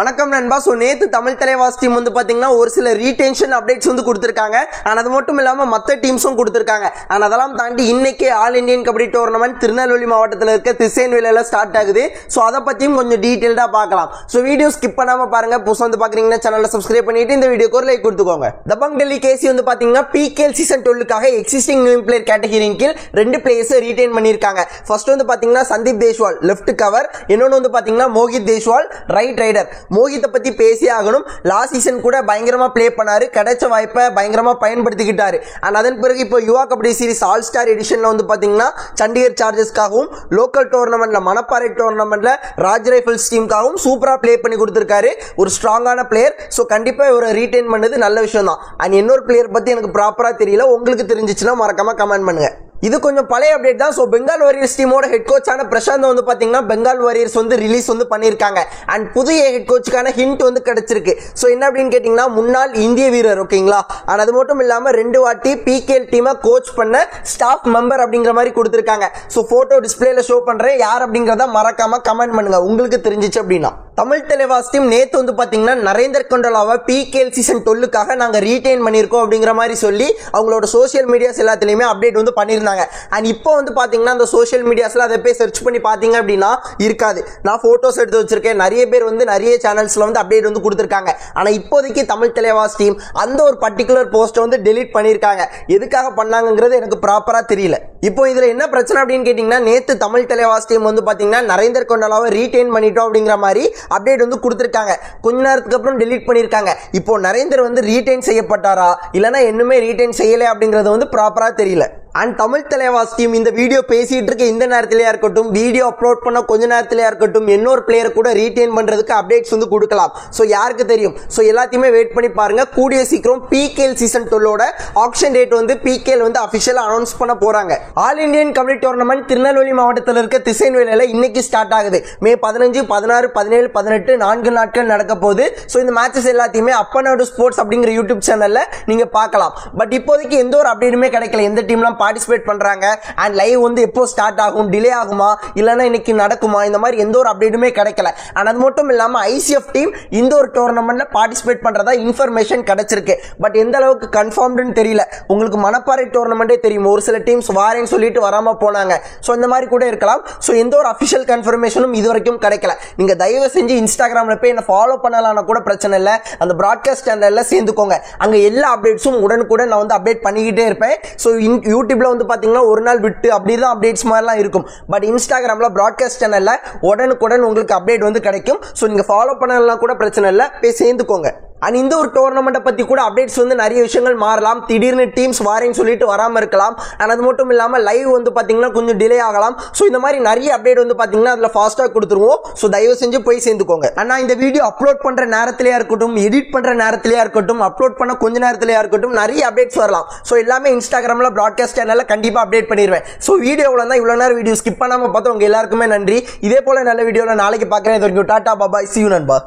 வணக்கம் நண்பா. ஸோ நேற்று தமிழ் தலைவாஸ் டீம் வந்து பார்த்தீங்கன்னா ஒரு சில ரீடென்ஷன் அப்டேட்ஸ் வந்து கொடுத்துருக்காங்க. ஆனால் அது மட்டும் இல்லாமல் மற்ற டீம்ஸும் கொடுத்துருக்காங்க. ஆனால் அதெல்லாம் தாண்டி இன்னைக்கு all Indian kabaddi tournament Tirunelveli மாவட்டத்தில் இருக்க திசைவேலியில் ஸ்டார்ட் ஆகுது. ஸோ அதை பற்றியும் கொஞ்சம் டீட்டெயில்டாக பார்க்கலாம். ஸோ வீடியோ ஸ்கிப் பண்ணாமல் பாருங்கள். புதுசாக வந்து பார்க்குறீங்கன்னா சேனலில் சப்ஸ்கிரைப் பண்ணிட்டு இந்த வீடியோக்கு ஒரு லைக் கொடுத்துக்கோங்க. தபங் டெல்லி கேசி வந்து பார்த்தீங்கன்னா பிகேஎல் சீசன் 12க்காக எக்ஸிஸ்டிங் நியூ பிளேயர் கேட்டகரியின் கீழ் 2 பிளேயர்ஸை ரீடைன் பண்ணியிருக்காங்க. ஃபர்ஸ்ட் வந்து பார்த்தீங்கன்னா சந்தீப் தேஷ்வால் லெஃப்ட் கவர், இன்னொன்று வந்து பார்த்தீங்கன்னா மோகித் தேஷ்வால் ரைட் ரைடர். மோகித்தை பற்றி பேசி ஆகணும். லாஸ்ட் சீசன் கூட பயங்கரமா ப்ளே பண்ணாரு, கிடைச்ச வாய்ப்பை பயங்கரமா பயன்படுத்திக்கிட்டாரு. அண்ட் அதன் பிறகு இப்போ யுவா கபடி சீரிஸ் ஆல் ஸ்டார் எடிஷன்ல வந்து பாத்தீங்கன்னா சண்டிகர் சார்ஜர்ஸ்க்காகவும் லோக்கல் டோர்னமெண்ட்ல மணப்பாறை டோர்னமெண்ட்ல ராஜ் ரைஃபிள்ஸ் டீமுக்காகவும் சூப்பரா ப்ளே பண்ணி கொடுத்திருக்காரு. ஒரு ஸ்ட்ராங்கான பிளேயர். ஸோ கண்டிப்பா இவரை ரீடைன் பண்ணது நல்ல விஷயம் தான். அண்ட் இன்னொரு பிளேயர் பத்தி எனக்கு ப்ராப்பரா தெரியல, உங்களுக்கு தெரிஞ்சிச்சுன்னா மறக்காம கமெண்ட் பண்ணுங்க. இது கொஞ்சம் பழைய அப்டேட் தான். ஸோ பெங்கால் வாரியர்ஸ் டீமோட ஹெட் கோச்சான பிரசாந்த் வந்து பார்த்தீங்கன்னா பெங்கால் வாரியர்ஸ் வந்து ரிலீஸ் வந்து பண்ணியிருக்காங்க. அண்ட் புதிய ஹெட் கோச்சுக்கான ஹிண்ட் வந்து கிடைச்சிருக்கு. ஸோ என்ன அப்படின்னு கேட்டிங்கன்னா முன்னாள் இந்திய வீரர், ஓகேங்களா. அண்ட் அது மட்டும் இல்லாமல் 2 வாட்டி பிகேஎல் டீமை கோச் பண்ண ஸ்டாஃப் மெம்பர் அப்படிங்கிற மாதிரி கொடுத்துருக்காங்க. ஸோ ஃபோட்டோ டிஸ்பிளேல ஷோ பண்ணுறேன், யார் அப்படிங்கிறத மறக்காம கமெண்ட் பண்ணுங்க உங்களுக்கு தெரிஞ்சிச்சு அப்படின்னா. தமிழ் தலைவாஸ் டீம் நேற்று வந்து பார்த்தீங்கன்னா நரேந்தர் கொண்டலாவை பிகேஎல் சீசன் 12க்காக நாங்கள் ரீடைன் பண்ணியிருக்கோம் அப்படிங்கிற மாதிரி சொல்லி அவங்களோட சோஷியல் மீடியாஸ் எல்லாத்துலேயுமே அப்டேட் வந்து பண்ணியிருந்தாங்க. அண்ட் இப்போ வந்து பார்த்தீங்கன்னா அந்த சோஷியல் மீடியாஸில் அதை போய் சர்ச் பண்ணி பார்த்தீங்க அப்படின்னா இருக்காது. நான் ஃபோட்டோஸ் எடுத்து வச்சிருக்கேன். நிறைய பேர் வந்து நிறைய சேனல்ஸில் வந்து அப்டேட் வந்து கொடுத்துருக்காங்க. ஆனால் இப்போதைக்கு தமிழ் தலைவாஸ் டீம் அந்த ஒரு பர்டிகுலர் போஸ்ட்டை வந்து டெலீட் பண்ணியிருக்காங்க. எதுக்காக பண்ணாங்கிறது எனக்கு ப்ராப்பராக தெரியல. இப்போ இதில் என்ன பிரச்சனை அப்படின்னு கேட்டிங்கன்னா நேற்று தமிழ் தலைவாஸ் டீம் வந்து பார்த்தீங்கன்னா நரேந்தர் கொண்டலாவை ரீடைன் பண்ணிட்டோம் அப்படிங்கிற மாதிரி அப்டேட் வந்து கொடுத்துருக்காங்க. கொஞ்ச நேரத்துக்கு அப்புறம் டெலீட் பண்ணியிருக்காங்க. இப்போ நரேந்தர் வந்து ரீடைன் செய்யப்பட்டாரா இல்லைன்னா இன்னுமே ரீடைன் செய்யலை அப்படிங்கிறது வந்து ப்ராப்பராக தெரியல. அண்ட் தமிழ் தலைவாஸ் டீம் இந்த வீடியோ பேசிட்டு இருக்க இந்த நேரத்திலேயா இருக்கட்டும், வீடியோ அப்லோட் பண்ண கொஞ்ச நேரத்திலேயா இருக்கட்டும், இன்னொரு பிளேயரை கூட ரீடைன் பண்றதுக்கு அப்டேட்ஸ் வந்து கொடுக்கலாம். ஸோ யாருக்கு தெரியும். ஸோ எல்லாத்தையுமே வெயிட் பண்ணி பாருங்க. கூடிய சீக்கிரம் பிகேஎல் சீசன் 12ஓட ஆக்ஷன் டேட் வந்து பிகேஎல் வந்து அபிஷியலா அனௌன்ஸ் பண்ண போறாங்க. All Indian kabaddi tournament Tirunelveli மாவட்டத்தில் இருக்க திசைவேலியில் இன்னைக்கு ஸ்டார்ட் ஆகுது. மே 15, 16, 17, 18 4 நாட்கள் நடக்க போகுது. ஸோ இந்த மேட்சஸ் எல்லாத்தையுமே அப்பநாடு ஸ்போர்ட்ஸ் அப்படிங்கிற யூடியூப் சேனல்ல நீங்க பார்க்கலாம். பட் இப்போதைக்கு எந்த ஒரு அப்டேட்டுமே கிடைக்கல. எந்த டீம்லாம் பார்ட்டிசிபேட் பண்றாங்க அண்ட் லைவ் வந்து எப்போ ஸ்டார்ட் ஆகும், டிலே ஆகுமா இல்லனா இன்னைக்கு நடக்குமா, இந்த மாதிரி எந்த ஒரு அப்டேட்டுமே கிடைக்கல. அண்ட் அது மட்டும் இல்லாம ஐசிஎஃப் டீம் இந்த ஒரு டோர்னமெண்ட்ல பார்ட்டிசிபேட் பண்றதா இன்ஃபர்மேஷன் கிடைச்சிருக்கு. பட் எந்த அளவுக்கு கன்ஃபார்ம்டுன்னு தெரியல. உங்களுக்கு மணப்பாறை டோர்னமெண்டே தெரியும், ஒரு சில டீம்ஸ் வாரேன்னு சொல்லிட்டு வராம போனாங்க. ஸோ இந்த மாதிரி கூட இருக்கலாம். ஸோ எந்த ஒரு அஃபிஷியல் கன்ஃபர்மேஷனும் இது வரைக்கும் கிடைக்கல. நீங்க தயவு செஞ்சு இன்ஸ்டாகிராம்ல போய் என்ன ஃபாலோ பண்ணலாம்னா கூட பிரச்சனை இல்லை. அந்த பிராட்காஸ்ட் சேனல்ல சேர்ந்துக்கோங்க. அங்க எல்லா அப்டேட்ஸும் உடனுக்குடன் நான் வந்து அப்டேட் பண்ணிக்கிட்டே இருப்பேன். ஸோ யூடியூப்ல வந்து பாத்தீங்கன்னா ஒரு நாள் விட்டு அப்படிதான் அப்டேட்ஸ் மாதிரிலாம் இருக்கும். பட் இன்ஸ்டாகிராம்ல பிராட்காஸ்ட் சேனல்ல உடனுக்குடன் உங்களுக்கு அப்டேட் வந்து கிடைக்கும். ஸோ நீங்க ஃபாலோ பண்ணலாம் கூட பிரச்சனை இல்லை, போய் சேர்ந்துக்கோங்க. அண்ட் இந்த ஒரு டோர்னமெண்ட்டை பத்தி கூட அப்டேட்ஸ் வந்து நிறைய விஷயங்கள் மாறலாம். திடீர்னு டீம்ஸ் வாரேன்னு சொல்லிட்டு வராம இருக்கலாம். அண்ட் அது மட்டும் இல்லாம லைவ் வந்து பாத்தீங்கன்னா கொஞ்சம் டிலே ஆகலாம். ஸோ இந்த மாதிரி நிறைய அப்டேட் வந்து பாத்தீங்கன்னா அதுல ஃபாஸ்டா கொடுத்துருவோம். ஸோ தயவு செஞ்சு போய் சேர்ந்துக்கோங்க. ஆனா இந்த வீடியோ அப்லோட் பண்ற நேரத்திலேயா இருக்கட்டும், எடிட் பண்ற நேரத்திலேயா இருக்கட்டும், அப்லோட் பண்ண கொஞ்ச நேரத்திலேயா இருக்கட்டும், நிறைய அப்டேட்ஸ் வரலாம். ஸோ எல்லாமே இன்ஸ்டாகிராம்ல பிராட்காஸ்ட் சேனல்ல கண்டிப்பா அப்டேட் பண்ணிடுவேன். ஸோ வீடியோ இவ்வளவு நேரம் வீடியோ ஸ்கிப் பண்ணாம பார்த்தா உங்க எல்லாருக்குமே நன்றி. இதே போல நல்ல வீடியோல நாளைக்கு பார்க்கறேன். இது வரைக்கும் டாடா பாபாய், see you நண்பா.